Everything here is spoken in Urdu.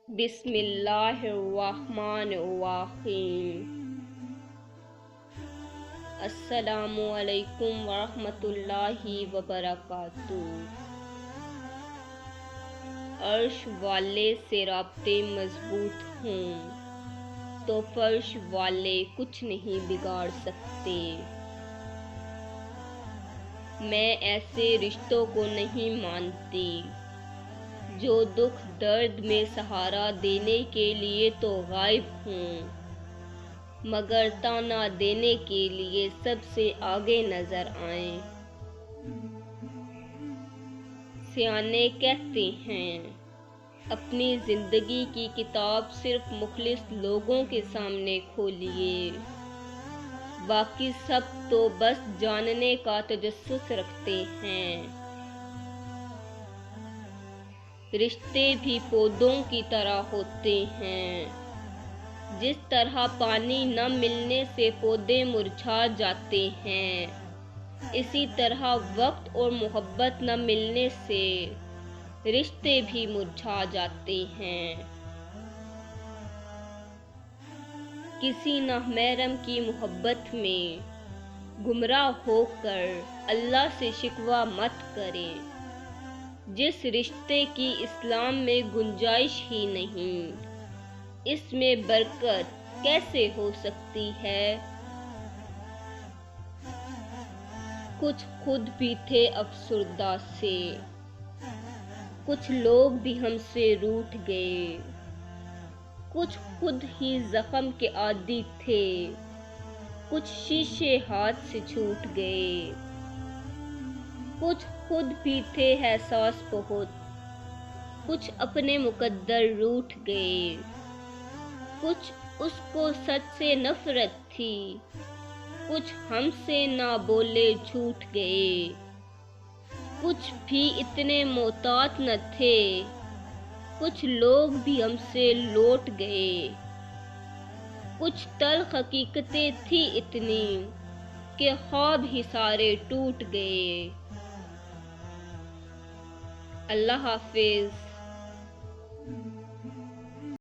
بسم اللہ الرحمن الرحیم۔ السلام علیکم ورحمۃ اللہ وبرکاتہ۔ عرش والے سے رابطے مضبوط ہوں تو فرش والے کچھ نہیں بگاڑ سکتے۔ میں ایسے رشتوں کو نہیں مانتی جو دکھ درد میں سہارا دینے کے لیے تو غائب ہوں مگر تانا دینے کے لیے سب سے آگے نظر آئیں۔ سیانے کہتے ہیں اپنی زندگی کی کتاب صرف مخلص لوگوں کے سامنے کھولیے، باقی سب تو بس جاننے کا تجسس رکھتے ہیں۔ رشتے بھی پودوں کی طرح ہوتے ہیں، جس طرح پانی نہ ملنے سے پودے مرجھا جاتے ہیں، اسی طرح وقت اور محبت نہ ملنے سے رشتے بھی مرجھا جاتے ہیں۔ کسی نامحرم کی محبت میں گمراہ ہو کر اللہ سے شکوہ مت کریں، جس رشتے کی اسلام میں گنجائش ہی نہیں، اس میں برکت کیسے ہو سکتی ہے؟ کچھ خود بھی تھے افسردہ سے، کچھ لوگ بھی ہم سے روٹھ گئے، کچھ خود ہی زخم کے عادی تھے، کچھ شیشے ہاتھ سے چھوٹ گئے، کچھ خود بھی تھے حساس بہت، کچھ اپنے مقدر روٹھ گئے، کچھ اس کو سچ سے نفرت تھی، کچھ ہم سے نہ بولے جھوٹ گئے، کچھ بھی اتنے محتاط نہ تھے، کچھ لوگ بھی ہم سے لوٹ گئے، کچھ تلخ حقیقتیں تھی اتنی کہ خواب ہی سارے ٹوٹ گئے۔ اللہ حافظ۔